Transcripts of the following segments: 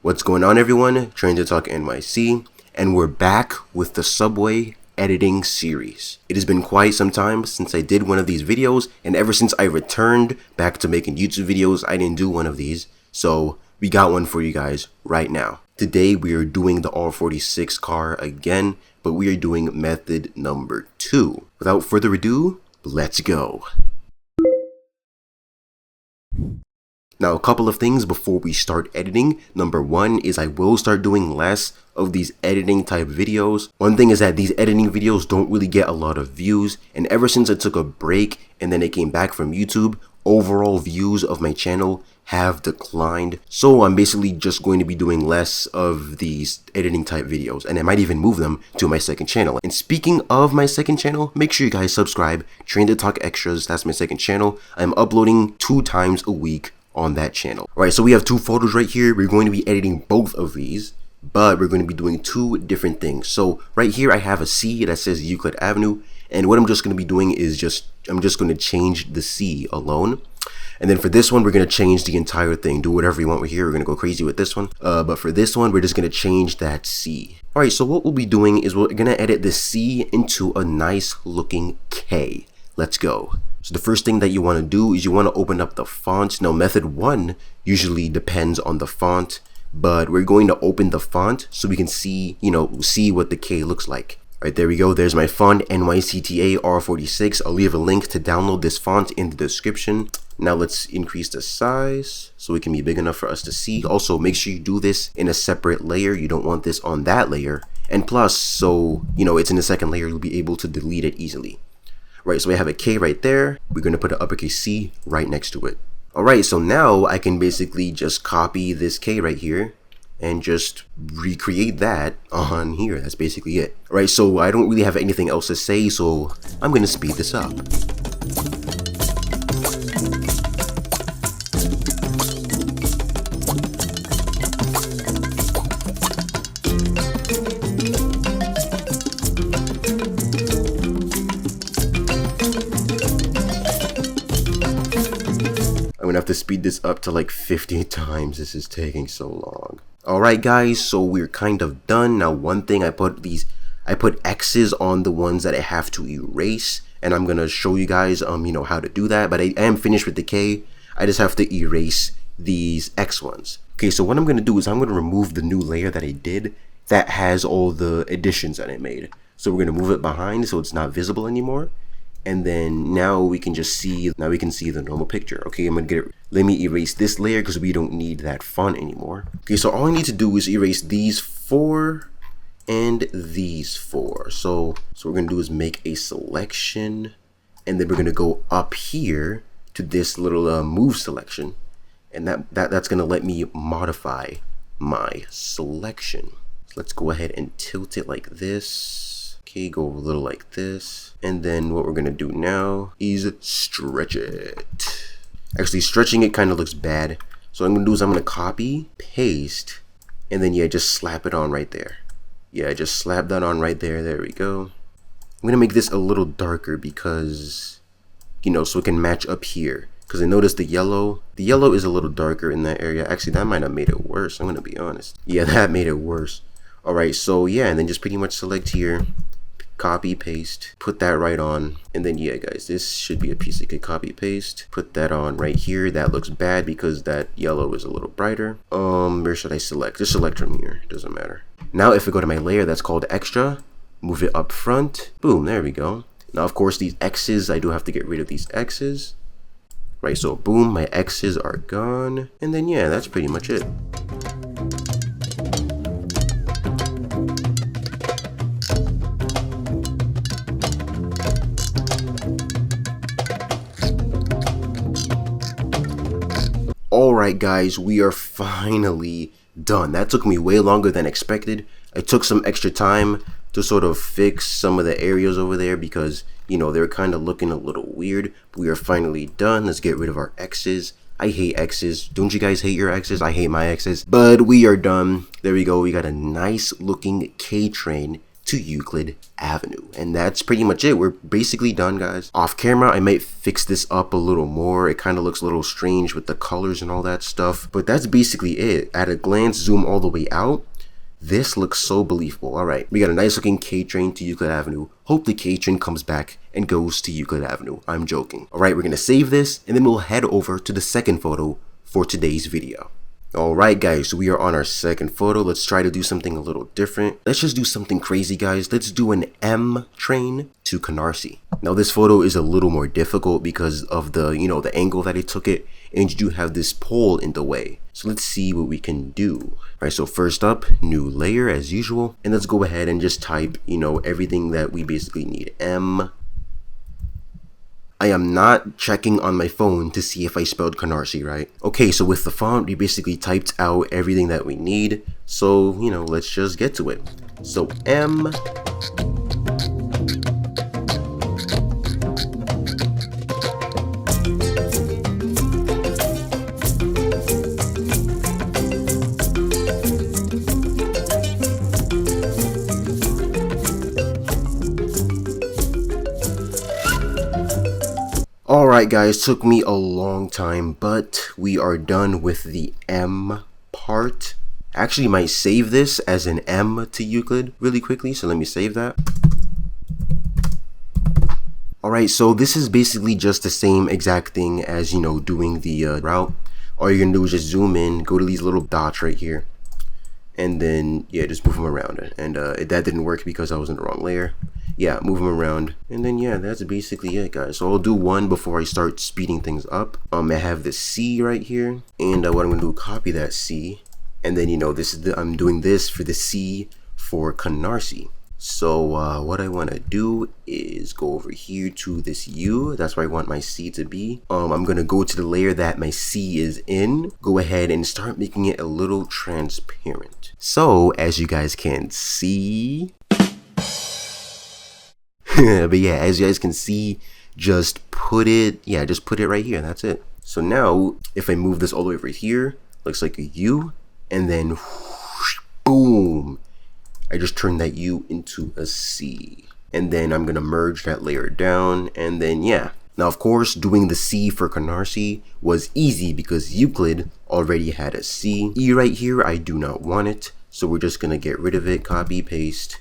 What's going on, everyone? Trying to Talk NYC, and we're back with the subway editing series. It has been quite some time since I did one of these videos, and ever since I returned back to making YouTube videos, I didn't do one of these, so we got one for you guys right now. Today we are doing the R46 car again, but we are doing method number 2. Without further ado, let's go. Now, a couple of things before we start editing. Number 1 is I will start doing less of these editing type videos. One thing is that these editing videos don't really get a lot of views, and ever since I took a break and then I came back from YouTube, overall views of my channel have declined. So I'm basically just going to be doing less of these editing type videos, and I might even move them to my second channel. And speaking of my second channel, make sure you guys subscribe. Train to Talk Extras, that's my second channel. I'm uploading 2 times a week on that channel. Alright, so we have 2 photos right here. We're going to be editing both of these, but we're going to be doing 2 different things. So right here I have a C that says Euclid Avenue, and what I'm just going to be doing is I'm just going to change the C alone. And then for this one, we're going to change the entire thing. Do whatever you want with here. We're going to go crazy with this one. But for this one, we're just going to change that C. Alright, so what we'll be doing is we're going to edit the C into a nice looking K. Let's go. So the first thing that you want to do is you want to open up the font. Now method 1 usually depends on the font, but we're going to open the font so we can see, see what the K looks like. Alright, there we go. There's my font, NYC R46. I'll leave a link to download this font in the description. Now let's increase the size so it can be big enough for us to see. Also, make sure you do this in a separate layer. You don't want this on that layer. And plus, so, it's in the second layer, you'll be able to delete it easily. Right, so we have a K right there. We're going to put an uppercase C right next to it. Alright, so now I can basically just copy this K right here and just recreate that on here. That's basically it. Alright, so I don't really have anything else to say, so I'm going to speed this up. I'm gonna have to speed this up to like 50 times. This is taking so long. Alright guys, so we're kind of done. Now one thing, I put X's on the ones that I have to erase, and I'm gonna show you guys how to do that, but I am finished with the K. I just have to erase these X ones. Okay, so what I'm gonna do is I'm gonna remove the new layer that I did that has all the additions that I made. So we're gonna move it behind so it's not visible anymore. And then now we can just see, the normal picture. Okay, let me erase this layer because we don't need that font anymore. Okay, so all I need to do is erase these 4 and these 4. So what we're gonna do is make a selection, and then we're gonna go up here to this little move selection, and that's gonna let me modify my selection. So let's go ahead and tilt it like this. Okay, go a little like this. And then what we're gonna do now is stretch it. Actually, stretching it kind of looks bad. So what I'm gonna do is I'm gonna copy, paste, and then just slap it on right there. Yeah, just slap that on right there. There we go. I'm gonna make this a little darker because, so it can match up here. Because I noticed the yellow is a little darker in that area. Actually, that might have made it worse. I'm gonna be honest. Yeah, that made it worse. Alright, so yeah, and then just pretty much select here. Copy, paste, put that right on, and then guys, this should be a piece of cake. Copy, paste, put that on right here. That looks bad because that yellow is a little brighter. Where should I select? Just select from here, doesn't matter. Now if I go to my layer that's called extra, move it up front, boom, there we go. Now of course these X's, I do have to get rid of these X's. Right, so boom, my X's are gone, and then that's pretty much it. Alright guys, we are finally done. That took me way longer than expected. I took some extra time to sort of fix some of the areas over there because, they're kind of looking a little weird. But we are finally done. Let's get rid of our X's. I hate X's. Don't you guys hate your X's? I hate my X's. But we are done. There we go. We got a nice looking K train to Euclid Avenue. And that's pretty much it. We're basically done, guys. Off camera, I might fix this up a little more. It kind of looks a little strange with the colors and all that stuff, but that's basically it. At a glance, zoom all the way out. This looks so believable. All right, we got a nice looking K train to Euclid Avenue. Hope the K train comes back and goes to Euclid Avenue. I'm joking. All right, we're gonna save this and then we'll head over to the second photo for today's video. Alright guys, so we are on our second photo. Let's try to do something a little different. Let's just do something crazy, guys. Let's do an M train to Canarsie. Now this photo is a little more difficult because of the, the angle that I took it, and you do have this pole in the way. So let's see what we can do. Alright, so first up, new layer as usual. And let's go ahead and just type, everything that we basically need. M. I am not checking on my phone to see if I spelled Canarsie right. Okay, so with the font, we basically typed out everything that we need. So, let's just get to it. So, M. Alright guys, took me a long time, but we are done with the M part. Actually might save this as an M to Euclid really quickly, so let me save that. Alright, so this is basically just the same exact thing as, doing the route. All you're gonna do is just zoom in, go to these little dots right here, and then, yeah, just move them around. And that didn't work because I was in the wrong layer. Yeah, move them around, and then yeah, that's basically it, guys. So I'll do one before I start speeding things up. I have the C right here, and what I'm gonna do, copy that C, and then this is I'm doing this for the C for Canarsie. So what I want to do is go over here to this U. That's where I want my C to be. I'm gonna go to the layer that my C is in. Go ahead and start making it a little transparent. So as you guys can see. But yeah, as you guys can see, just put it right here, and that's it. So now if I move this all the way over here, looks like a U, and then whoosh, boom, I just turned that U into a C. And then I'm gonna merge that layer down, and then yeah. Now of course, doing the C for Canarsie was easy because Euclid already had a C. E right here, I do not want it, so we're just gonna get rid of it, copy, paste.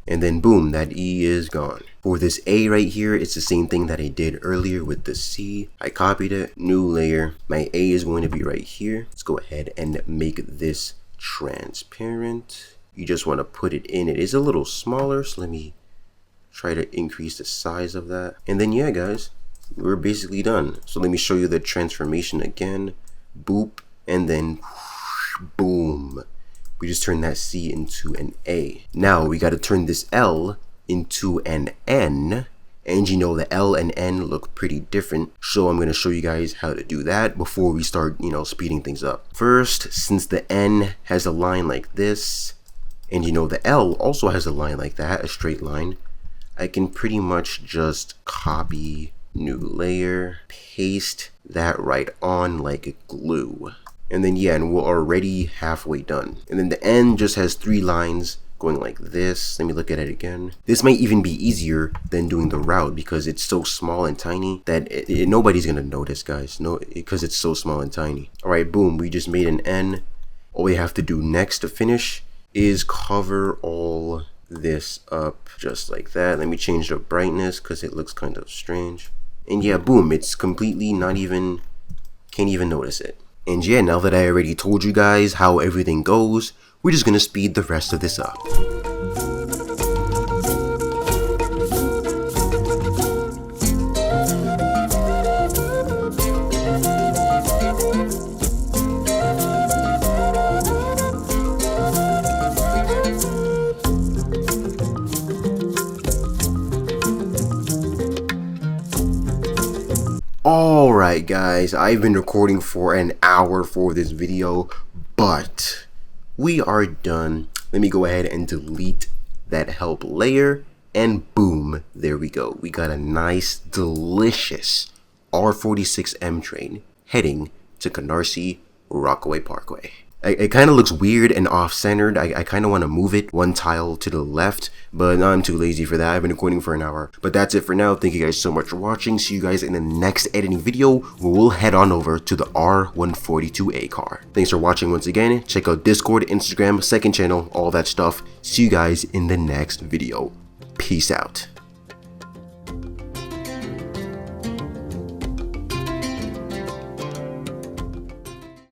And then boom, that E is gone. For this A right here, it's the same thing that I did earlier with the C. I copied it, new layer. My A is going to be right here. Let's go ahead and make this transparent. You just want to put it in. It is a little smaller, so let me try to increase the size of that. And then yeah, guys, we're basically done. So let me show you the transformation again. Boop, and then boom. We just turned that C into an A. Now we got to turn this L into an N, and the L and N look pretty different. So I'm going to show you guys how to do that before we start, speeding things up. First, since the N has a line like this, and the L also has a line like that, a straight line, I can pretty much just copy, new layer, paste that right on like glue. And then yeah, and we're already halfway done. And then the N just has 3 lines going like this. Let me look at it again. This might even be easier than doing the route because it's so small and tiny that nobody's gonna notice, guys. No, because it's so small and tiny. All right, boom, we just made an N. All we have to do next to finish is cover all this up just like that. Let me change the brightness because it looks kind of strange. And yeah, boom, it's completely can't even notice it. And yeah, now that I already told you guys how everything goes, we're just gonna speed the rest of this up. Alright guys, I've been recording for an hour for this video, but we are done. Let me go ahead and delete that help layer, and boom, there we go. We got a nice, delicious R46 M train heading to Canarsie Rockaway Parkway. It kind of looks weird and off-centered. I kind of want to move it one tile to the left, but I'm too lazy for that. I've been recording for an hour. But that's it for now. Thank you guys so much for watching. See you guys in the next editing video where we'll head on over to the R142A car. Thanks for watching once again. Check out Discord, Instagram, second channel, all that stuff. See you guys in the next video. Peace out.